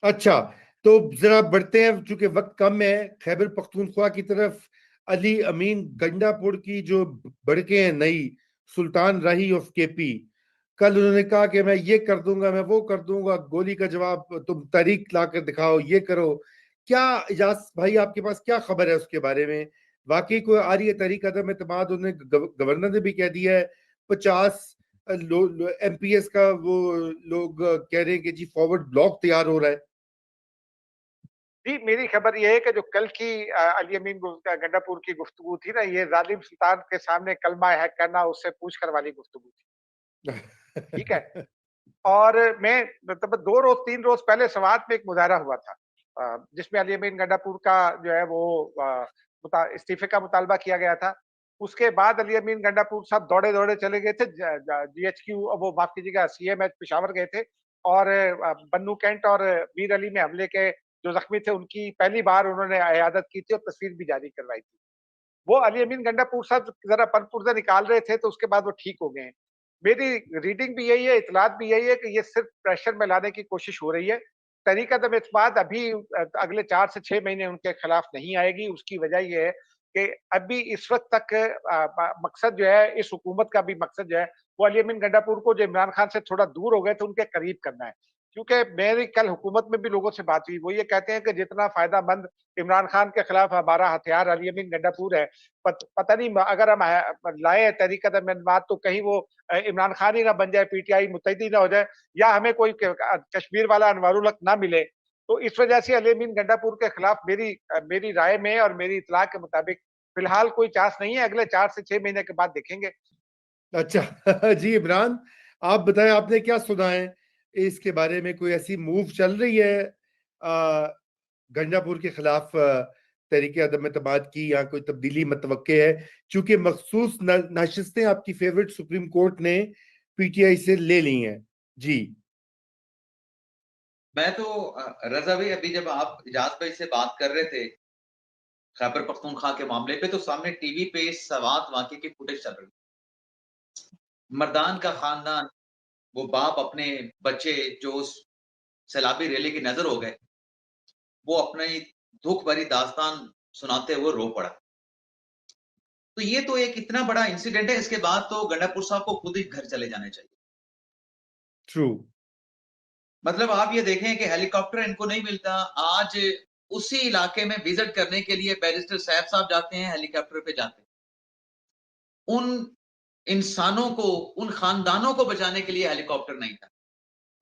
अच्छा, तो जरा बढ़ते हैं, चूंकि वक्त कम है, खैबर पख्तूनख्वा की तरफ। अली अमीन गंडापुर की जो बड़के हैं नई, सुल्तान राही ऑफ केपी, कल उन्होंने कहा कि मैं ये कर दूंगा, मैं वो कर दूंगा, गोली का जवाब तुम तारीख ला कर दिखाओ, ये करो। क्या इजाज भाई आपके पास क्या खबर है उसके बारे में? वाकई कोई आ रही है तहरीक अदम एतमाद? उन्होंने गवर्नर ने भी कह दिया है 50 एमपीएस का, वो लोग कह रहे हैं कि जी फॉरवर्ड ब्लॉक तैयार हो रहा है। जी, मेरी खबर ये है कि जो कल की अली अमीन गंडापुर की गुफ्तगू थी ना, ये जालिम सुल्तान के सामने कलमा है कहना उससे पूछ कर वाली गुफ्तगू थी। ठीक है? और मैं मतलब 2 रोज़ 3 रोज़ पहले स्वात में एक मुज़ाहरा हुआ था, जिसमें अली अमीन गंडापुर का जो है वो इस्तीफे का मुतालबा किया गया था। उसके बाद अली अमीन गंडापुर साहब दौड़े-दौड़े चले गए थे जीएचक्यू, वो माफ कीजिएगा सीएमएच पेशावर गए थे, और बन्नू कैंट और मीर अली में हमले के जो ज़ख्मी थे उनकी पहली बार उन्होंने इयादत की थी और तस्वीर भी जारी करवाई थी। वो अली अमीन गंडापुर साहब ज़रा पर-पुर्ज़ा निकाल रहे थे, तो उसके बाद वो ठीक हो गए हैं। मेरी रीडिंग भी यही है, इत्तलात भी यही है कि ये सिर्फ़ प्रेशर में लाने की कोशिश हो रही है। तहरीक-ए-तम-ए-इत्तेमाद अभी अगले 4 से 6 महीने उनके खिलाफ नहीं आएगी। उसकी वजह ये है कि अभी इस वक़्त तक मकसद जो है, इस हुकूमत का भी मकसद जो है, वो अली अमीन गंडापुर को जो इमरान खान से थोड़ा दूर हो गए थे, उनके करीब करना है। क्योंकि मेरी कल हुकूमत में भी लोगों से बात हुई, वो ये कहते हैं कि जितना फ़ायदेमंद इमरान खान के खिलाफ हमारा हथियार अली अमीन गंडापुर है, पता नहीं अगर हम लाए तहरीक-ए-तम-ए-इत्तेमाद तो कहीं वो इमरान खान ही ना बन जाए, पीटीआई मुत्तहिद ना हो जाए, या हमें कोई कश्मीर वाला अनवारुल हक ना मिले। तो इस वजह से अली अमीन गंडापुर के खिलाफ मेरी राय में और मेरी इत्तला के मुताबिक फिलहाल कोई चांस नहीं है। अगले 4 से 6 महीने के बाद देखेंगे। अच्छा जी इमरान, आप बताएं, आपने क्या सुना है इसके बारे में? कोई ऐसी मूव चल रही है गंडापुर के खिलाफ तहरीक अदम एतमाद की, या कोई तब्दीली मतवक्के है? चूंकि मखसूस नशिस्तें आपकी फेवरेट सुप्रीम कोर्ट ने पीटीआई से ले ली हैं। जी मैं तो रज़ा भाई, अभी जब आप इजाज़ भाई से बात कर रहे थे खैबर पख्तूनख्वा के मामले पे, तो सामने टीवी पे सवात वाक़े की फुटेज चल रही। मर्दान का ख़ानदान, वो बाप अपने बच्चे जो उस सैलाबी रैली की नज़र हो गए, वो अपनी दुःख भरी दास्तान सुनाते हुए रो पड़ा। तो ये तो एक इतना बड़ा इंसिडेंट है, इसके बाद तो गंडापुर साहब को खुद ही घर चले जाने चाहिए। ट्रू। मतलब आप ये देखें कि हेलीकॉप्टर इनको नहीं मिलता। आज उसी इलाके में विज़िट करने के लिए बैरिस्टर सैफ साहब जाते हैं, हेलीकॉप्टर पे जाते हैं। उन इंसानों को, उन खानदानों को बचाने के लिए हेलीकॉप्टर नहीं था,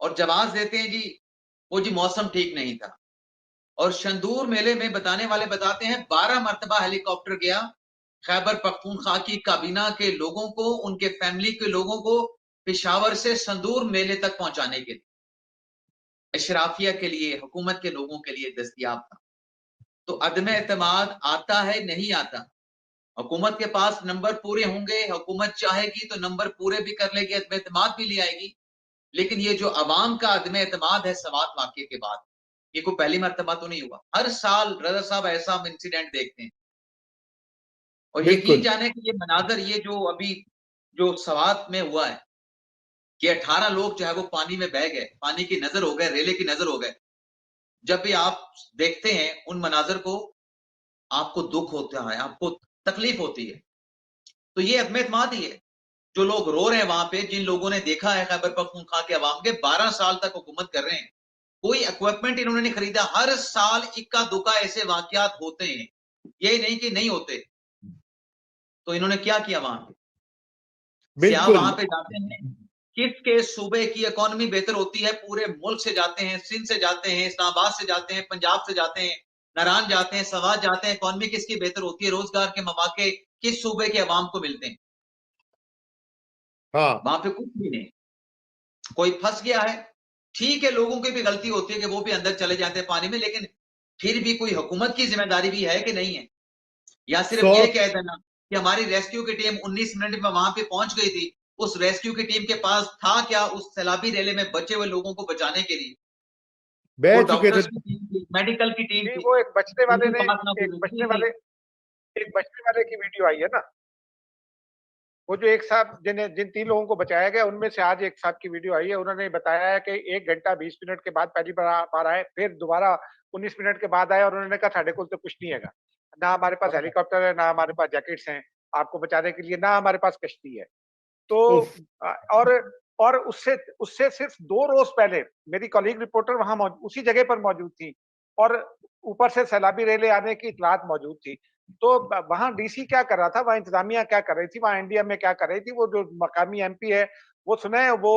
और जवाब देते हैं जी, वो जी मौसम ठीक नहीं था। और शंदूर मेले में बताने वाले बताते हैं 12 मर्तबा हेलीकॉप्टर गया खैबर पख्तूनख्वा की काबीना के लोगों को, उनके फैमिली के लोगों को पेशावर से संदूर मेले तक पहुंचाने के लिए, अशराफिया के लिए, हुकूमत के लोगों के लिए दस्तयाब था। तो अदम एतमाद आता है, नहीं आता। हुकूमत के पास नंबर पूरे होंगे, हुकूमत चाहेगी तो नंबर पूरे भी कर लेगी, अदम एतमाद भी ले आएगी। लेकिन ये जो अवाम का अदम एतमाद है सवात वाक़े के बाद, ये कोई पहली मर्तबा तो नहीं हुआ। हर साल रज़ा साहब ऐसा हम इंसिडेंट देखते हैं। और यकीन बिल्कुल। जाने कि ये मनाज़र, ये जो अभी जो सवात में हुआ है कि 18 लोग जो है वो पानी में बह गए, पानी की नज़र हो गए, रेले की नज़र हो गए। जब भी आप देखते हैं उन मनाज़र को, आपको दुःख होता है, आपको तकलीफ होती है। तो ये अदम एतमाद ही है। जो लोग रो रहे हैं वहाँ पे, जिन लोगों ने देखा है खैबर पख्तूनख्वा के अवाम के 12 साल तक हुकूमत कर रहे हैं, कोई इक्विपमेंट इन्होंने नहीं खरीदा। हर साल इक्का-दुक्का ऐसे वाक़यात होते हैं। ये नहीं कि नहीं होते। तो इन्होंने क्या किया वहाँ पे? सियाह बिल्कुल। वहाँ पे जाते हैं, किसके सूबे की इकोनॉमी बेहतर होती है, पूरे मुल्क से जाते हैं, सिंध से जाते हैं, इस्लामाबाद से जाते हैं, पंजाब से जाते हैं, नारायण जाते हैं, सवात जाते हैं, इकोनॉमी किसकी बेहतर होती है, रोज़गार के मौके किस सूबे के अवाम को मिलते हैं? हाँ। वहाँ पे कुछ भी नहीं। कोई फँस गया है, ठीक है, लोगों की भी गलती होती है कि वो भी अंदर चले जाते हैं पानी में, लेकिन फिर भी कोई हुकूमत की ज़िम्मेदारी भी है कि नहीं है? या सिर्फ सौ ये कह देना कि हमारी रेस्क्यू की टीम 19 मिनट में वहाँ पे पहुँच गई थी, उस रेस्क्यू की टीम के पास था क्या उस सैलाबी रैले में बचे हुए लोगों को बचाने के लिए? वो बह चुके थे। डॉक्टर्स की टीम थी, मेडिकल की टीम जी, थी, वो उनके पास ना कोई एक वकील बचने थी। वाले एक बचने वाले की वीडियो आई है ना? वो जो एक साहब जिन 3 लोगों को बचाया गया, उनमें से आज एक साहब की वीडियो आई है, उन्होंने बताया है कि 1 घंटा 20 मिनट के बाद पहली बार आए, फिर दोबारा 19 मिनट के बाद आए और उन्होंने कहा साढ़े को तो कुछ नहीं हैगा। ना हमारे पास हेलीकॉप्टर है, ना हमारे पास जैकेट्स हैं, आपको बचाने के लिए, ना हमारे पास कश्ती है। तो उफ, और उससे उससे सिर्फ 2 रोज पहले मेरी कॉलीग रिपोर्टर वहां उसी जगह पर मौजूद थी और ऊपर से सैलाबी रेलें आने की इत्तलात मौजूद थी। तो वहां डीसी क्या कर रहा था, वहां इंतजामिया क्या कर रही थी, वहां एनडीएम में क्या कर रही थी, वो जो मकामी एमपी है वो सुने वो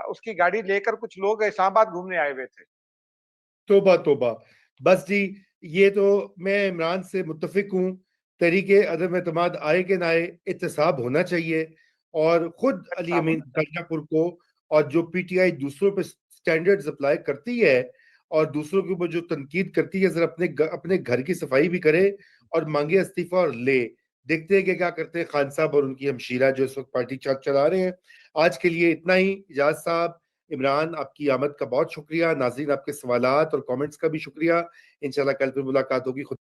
उसकी गाड़ी लेकर कुछ लोग इस्लामाबाद घूमने आए हुए थे। तोबा तोबा। बस जी, ये तो मैं इमरान से मुत्तफिक हूँ। तरीके अदम एतमाद आए के ना आए, एहतसाब होना चाहिए। और खुद अली साहब अमीन होना चाहिए। गंडापुर को, और जो पीटीआई दूसरों पे स्टैंडर्ड्स अप्लाई करती है और दूसरों के ऊपर जो तनकीद करती है, जरा अपने घर की सफाई भी करे और मांगे इस्तीफा और ले। देखते हैं कि क्या करते हैं खान साहब और उनकी हमशीरा जो इस वक्त पार्टी चला रहे हैं। आज के लिए इतना ही। इजाज साहब, इमरान, आपकी आमद का बहुत शुक्रिया। नाज़रीन, आपके सवालात और कमेंट्स का भी शुक्रिया। इंशाल्लाह कल फिर मुलाकात होगी। खुद